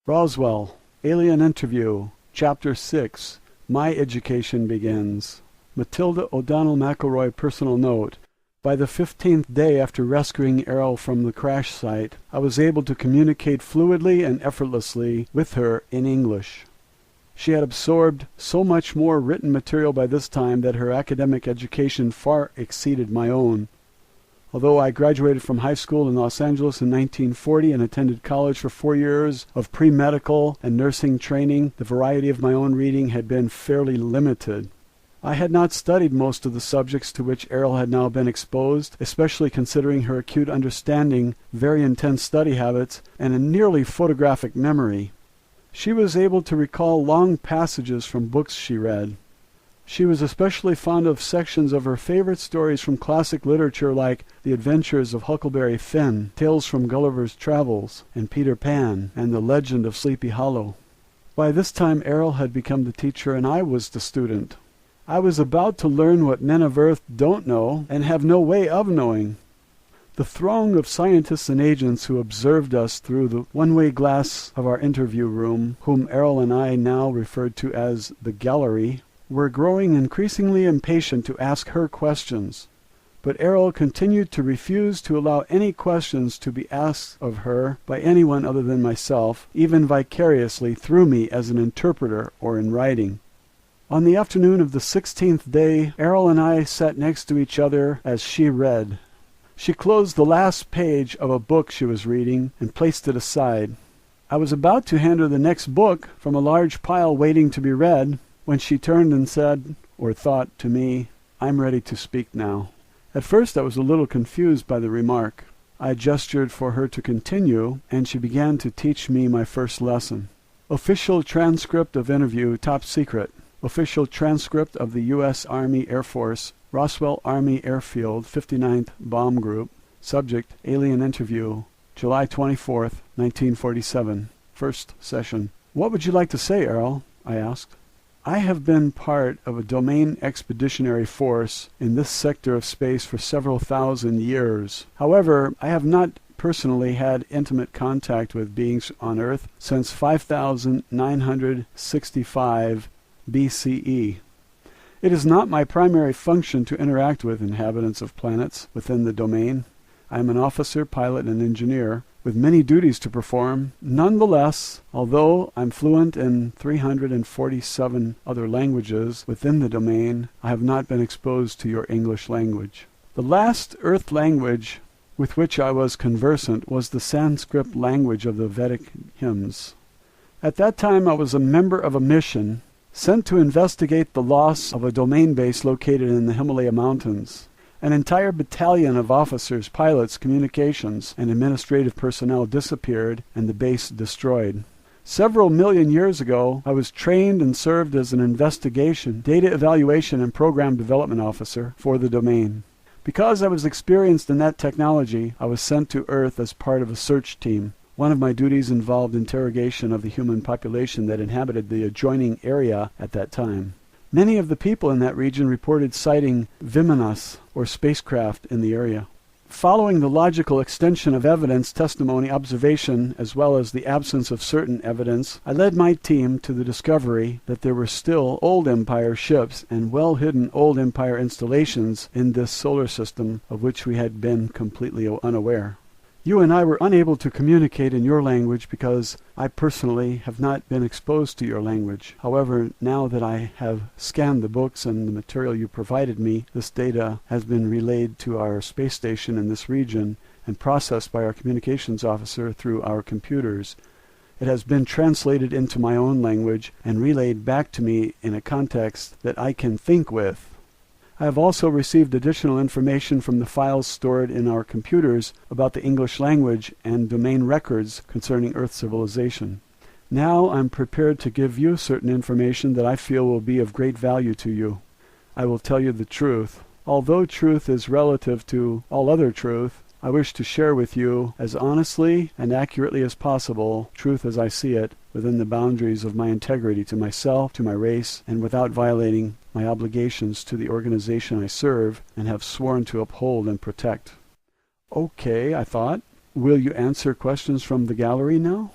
Roswell, Alien Interview, Chapter 6, My Education Begins. Matilda O'Donnell McElroy personal note. By the 15th day after rescuing Errol from the crash site, I was able to communicate fluidly and effortlessly with her in English. She had absorbed so much more written material by this time that her academic education far exceeded my own. Although I graduated from high school in Los Angeles in 1940 and attended college for 4 years of pre-medical and nursing training, the variety of my own reading had been fairly limited. I had not studied most of the subjects to which Errol had now been exposed, especially considering her acute understanding, very intense study habits, and a nearly photographic memory. She was able to recall long passages from books she read. She was especially fond of sections of her favorite stories from classic literature like The Adventures of Huckleberry Finn, Tales from Gulliver's Travels, and Peter Pan, and The Legend of Sleepy Hollow. By this time Errol had become the teacher and I was the student. I was about to learn what men of Earth don't know and have no way of knowing. The throng of scientists and agents who observed us through the one-way glass of our interview room, whom Errol and I now referred to as the gallery, were growing increasingly impatient to ask her questions. But Errol continued to refuse to allow any questions to be asked of her by anyone other than myself, even vicariously through me as an interpreter or in writing. On the afternoon of the 16th day, Errol and I sat next to each other as she read. She closed the last page of a book she was reading and placed it aside. I was about to hand her the next book from a large pile waiting to be read, when she turned and said, or thought to me, "I'm ready to speak now." At first I was a little confused by the remark. I gestured for her to continue, and she began to teach me my first lesson. Official transcript of interview, top secret. Official transcript of the U.S. Army Air Force, Roswell Army Airfield, 59th Bomb Group. Subject, Alien Interview, July 24th, 1947. First session. "What would you like to say, Errol?" I asked. "I have been part of a domain expeditionary force in this sector of space for several thousand years. However, I have not personally had intimate contact with beings on Earth since 5965 BCE. It is not my primary function to interact with inhabitants of planets within the domain. I am an officer, pilot, and engineer, with many duties to perform. Nonetheless, although I'm fluent in 347 other languages within the domain, I have not been exposed to your English language. The last Earth language with which I was conversant was the Sanskrit language of the Vedic hymns. At that time I was a member of a mission sent to investigate the loss of a domain base located in the Himalaya Mountains. An entire battalion of officers, pilots, communications, and administrative personnel disappeared and the base destroyed. Several million years ago, I was trained and served as an investigation, data evaluation, and program development officer for the domain. Because I was experienced in that technology, I was sent to Earth as part of a search team. One of my duties involved interrogation of the human population that inhabited the adjoining area at that time. Many of the people in that region reported sighting Vimanas, or spacecraft, in the area. Following the logical extension of evidence, testimony, observation, as well as the absence of certain evidence, I led my team to the discovery that there were still Old Empire ships and well-hidden Old Empire installations in this solar system of which we had been completely unaware. You and I were unable to communicate in your language because I personally have not been exposed to your language. However, now that I have scanned the books and the material you provided me, this data has been relayed to our space station in this region and processed by our communications officer through our computers. It has been translated into my own language and relayed back to me in a context that I can think with. I have also received additional information from the files stored in our computers about the English language and domain records concerning Earth civilization. Now I'm prepared to give you certain information that I feel will be of great value to you. I will tell you the truth. Although truth is relative to all other truth, I wish to share with you, as honestly and accurately as possible, truth as I see it, within the boundaries of my integrity to myself, to my race, and without violating my obligations to the organization I serve and have sworn to uphold and protect. Okay, I thought. Will you answer questions from the gallery now?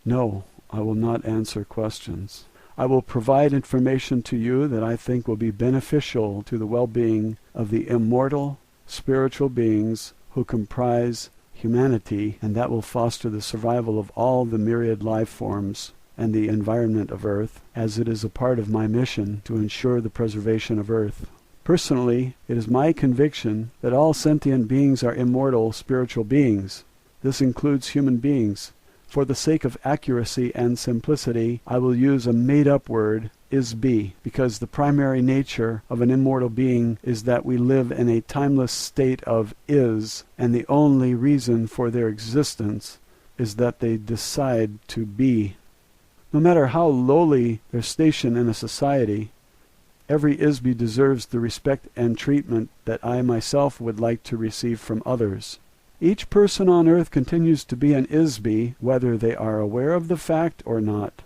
No, I will not answer questions. I will provide information to you that I think will be beneficial to the well-being of the immortal spiritual beings who comprise humanity, and that will foster the survival of all the myriad life forms and the environment of Earth, as it is a part of my mission to ensure the preservation of Earth. Personally, it is my conviction that all sentient beings are immortal spiritual beings. This includes human beings. For the sake of accuracy and simplicity, I will use a made-up word, is-be, because the primary nature of an immortal being is that we live in a timeless state of is, and the only reason for their existence is that they decide to be. No matter how lowly their station in a society, every is-be deserves the respect and treatment that I myself would like to receive from others. Each person on earth continues to be an is-be, whether they are aware of the fact or not.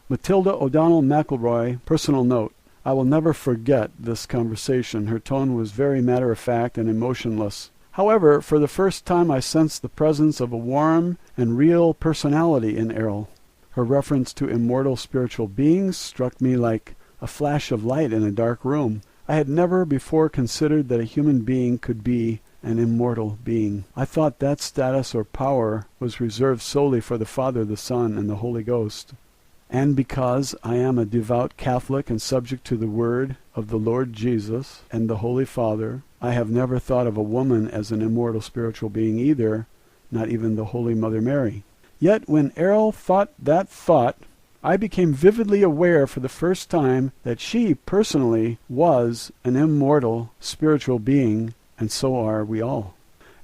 Matilda O'Donnell McElroy, personal note. I will never forget this conversation. Her tone was very matter-of-fact and emotionless. However, for the first time I sensed the presence of a warm and real personality in Errol. Her reference to immortal spiritual beings struck me like a flash of light in a dark room. I had never before considered that a human being could be an immortal being. I thought that status or power was reserved solely for the Father, the Son, and the Holy Ghost. And because I am a devout Catholic and subject to the word of the Lord Jesus and the Holy Father, I have never thought of a woman as an immortal spiritual being either, not even the Holy Mother Mary. Yet when Errol thought that thought, I became vividly aware for the first time that she personally was an immortal spiritual being, and so are we all.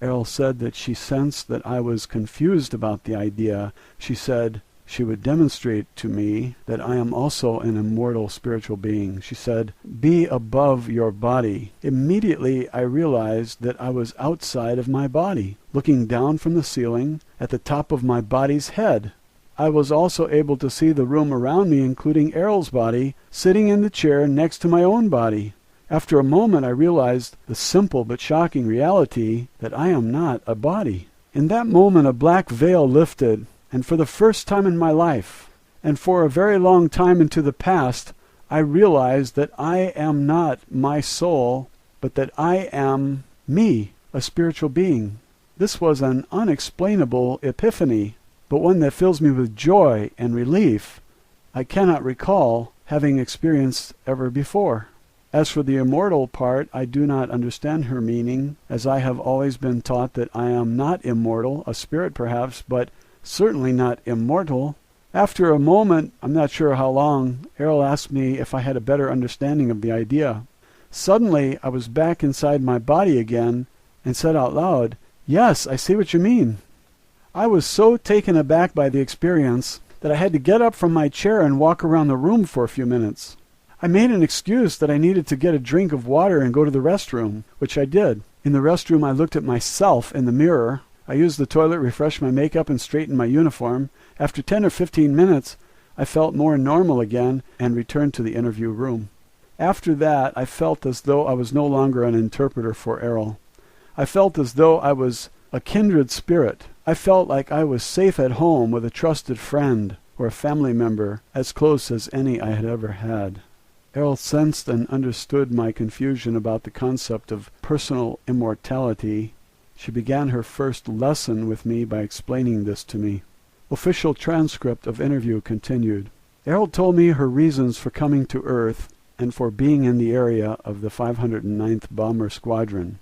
Errol said that she sensed that I was confused about the idea. She said she would demonstrate to me that I am also an immortal spiritual being. She said, "Be above your body." Immediately I realized that I was outside of my body, looking down from the ceiling at the top of my body's head. I was also able to see the room around me, including Errol's body, sitting in the chair next to my own body. After a moment I realized the simple but shocking reality that I am not a body. In that moment a black veil lifted, and for the first time in my life, and for a very long time into the past, I realized that I am not my soul, but that I am me, a spiritual being. This was an unexplainable epiphany, but one that fills me with joy and relief I cannot recall having experienced ever before. As for the immortal part, I do not understand her meaning, as I have always been taught that I am not immortal, a spirit perhaps, but certainly not immortal. After a moment, I'm not sure how long, Errol asked me if I had a better understanding of the idea. Suddenly, I was back inside my body again and said out loud, "Yes, I see what you mean." I was so taken aback by the experience that I had to get up from my chair and walk around the room for a few minutes. I made an excuse that I needed to get a drink of water and go to the restroom, which I did. In the restroom, I looked at myself in the mirror. I used the toilet, refreshed my makeup, and straightened my uniform. After 10 or 15 minutes, I felt more normal again and returned to the interview room. After that, I felt as though I was no longer an interpreter for Errol. I felt as though I was a kindred spirit. I felt like I was safe at home with a trusted friend or a family member, as close as any I had ever had. Errol sensed and understood my confusion about the concept of personal immortality. She began her first lesson with me by explaining this to me. Official transcript of interview continued. Errol told me her reasons for coming to Earth and for being in the area of the 509th Bomber Squadron.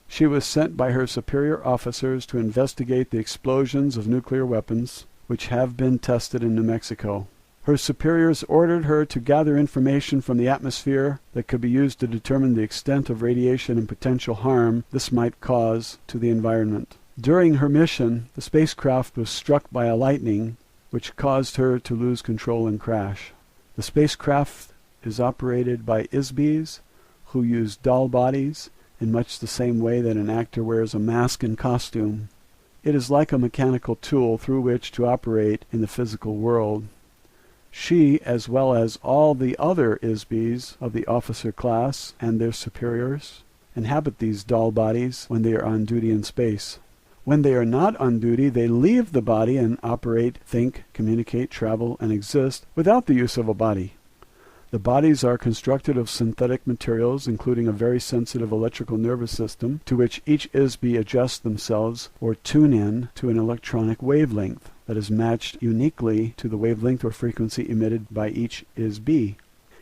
She was sent by her superior officers to investigate the explosions of nuclear weapons, which have been tested in New Mexico. Her superiors ordered her to gather information from the atmosphere that could be used to determine the extent of radiation and potential harm this might cause to the environment. During her mission, the spacecraft was struck by a lightning, which caused her to lose control and crash. The spacecraft is operated by ISBs, who use doll bodies in much the same way that an actor wears a mask and costume. It is like a mechanical tool through which to operate in the physical world. She, as well as all the other ISBs of the officer class and their superiors, inhabit these doll bodies when they are on duty in space. When they are not on duty, they leave the body and operate, think, communicate, travel, and exist without the use of a body. The bodies are constructed of synthetic materials, including a very sensitive electrical nervous system, to which each ISB adjusts themselves or tune in to an electronic wavelength that is matched uniquely to the wavelength or frequency emitted by each ISB.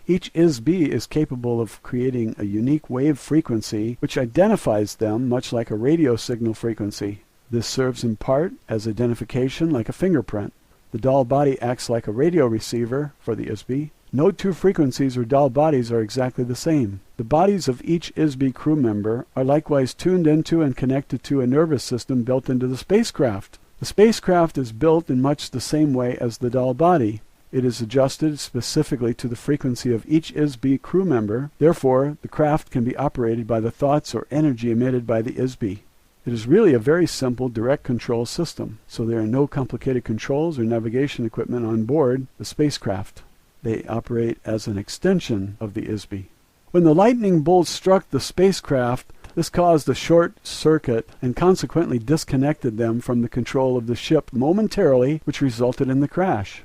Each ISB is capable of creating a unique wave frequency which identifies them much like a radio signal frequency. This serves in part as identification like a fingerprint. The doll body acts like a radio receiver for the ISB. No two frequencies or doll bodies are exactly the same. The bodies of each ISB crew member are likewise tuned into and connected to a nervous system built into the spacecraft. The spacecraft is built in much the same way as the doll body. It is adjusted specifically to the frequency of each ISB crew member. Therefore, the craft can be operated by the thoughts or energy emitted by the ISB. It is really a very simple direct control system, so there are no complicated controls or navigation equipment on board the spacecraft. They operate as an extension of the ISB. When the lightning bolt struck the spacecraft, this caused a short circuit and consequently disconnected them from the control of the ship momentarily, which resulted in the crash.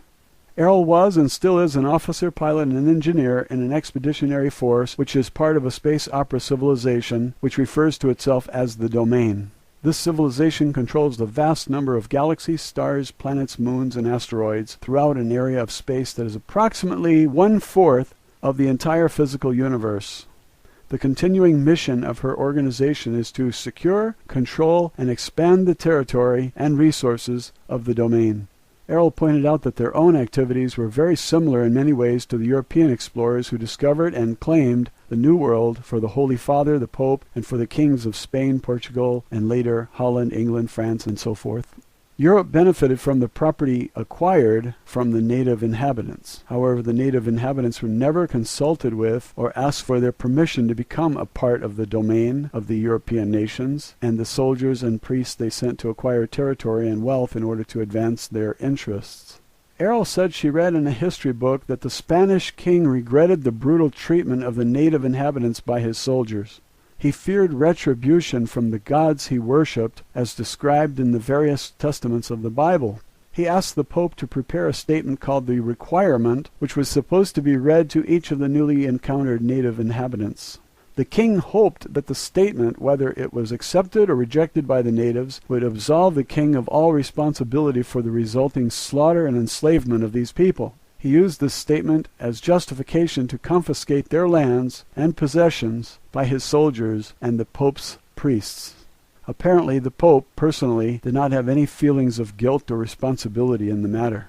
Errol was and still is an officer, pilot, and engineer in an expeditionary force which is part of a space opera civilization which refers to itself as the Domain. This civilization controls the vast number of galaxies, stars, planets, moons, and asteroids throughout an area of space that is approximately 1/4 of the entire physical universe. The continuing mission of her organization is to secure, control, and expand the territory and resources of the Domain. Errol pointed out that their own activities were very similar in many ways to the European explorers who discovered and claimed the New World for the Holy Father, the Pope, and for the kings of Spain, Portugal, and later Holland, England, France, and so forth. Europe benefited from the property acquired from the native inhabitants. However, the native inhabitants were never consulted with or asked for their permission to become a part of the domain of the European nations, and the soldiers and priests they sent to acquire territory and wealth in order to advance their interests. Errol said she read in a history book that the Spanish king regretted the brutal treatment of the native inhabitants by his soldiers. He feared retribution from the gods he worshipped, as described in the various testaments of the Bible. He asked the Pope to prepare a statement called the Requirement, which was supposed to be read to each of the newly encountered native inhabitants. The king hoped that the statement, whether it was accepted or rejected by the natives, would absolve the king of all responsibility for the resulting slaughter and enslavement of these people. He used this statement as justification to confiscate their lands and possessions by his soldiers and the Pope's priests. Apparently, the Pope, personally, did not have any feelings of guilt or responsibility in the matter.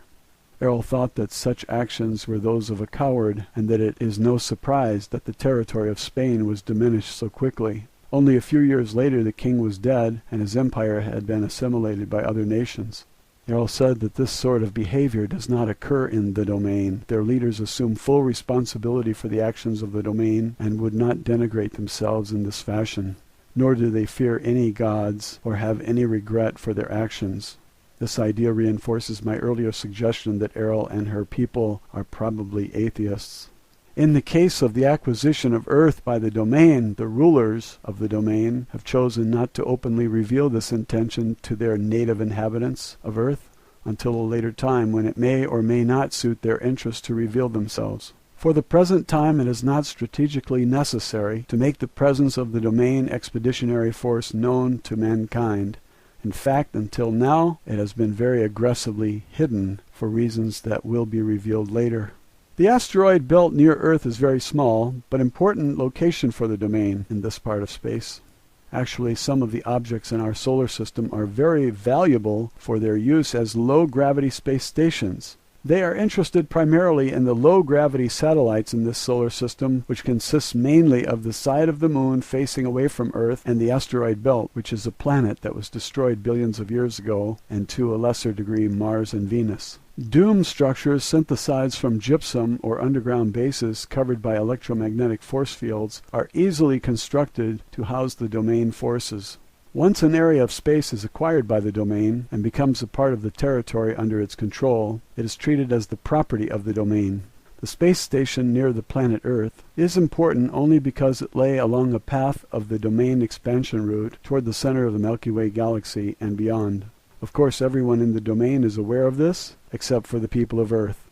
Errol thought that such actions were those of a coward, and that it is no surprise that the territory of Spain was diminished so quickly. Only a few years later the king was dead, and his empire had been assimilated by other nations. Errol said that this sort of behavior does not occur in the Domain. Their leaders assume full responsibility for the actions of the Domain and would not denigrate themselves in this fashion, nor do they fear any gods or have any regret for their actions. This idea reinforces my earlier suggestion that Errol and her people are probably atheists. In the case of the acquisition of Earth by the Domain, the rulers of the Domain have chosen not to openly reveal this intention to their native inhabitants of Earth until a later time when it may or may not suit their interest to reveal themselves. For the present time, it is not strategically necessary to make the presence of the Domain Expeditionary Force known to mankind. In fact, until now, it has been very aggressively hidden for reasons that will be revealed later. The asteroid belt near Earth is very small, but important location for the Domain in this part of space. Actually, some of the objects in our solar system are very valuable for their use as low-gravity space stations. They are interested primarily in the low-gravity satellites in this solar system, which consists mainly of the side of the Moon facing away from Earth and the asteroid belt, which is a planet that was destroyed billions of years ago, and to a lesser degree Mars and Venus. Dome structures synthesized from gypsum or underground bases covered by electromagnetic force fields are easily constructed to house the Domain forces. Once an area of space is acquired by the Domain and becomes a part of the territory under its control, it is treated as the property of the Domain. The space station near the planet Earth is important only because it lay along a path of the domain expansion route toward the center of the Milky Way galaxy and beyond. Of course, everyone in the domain is aware of this, except for the people of Earth.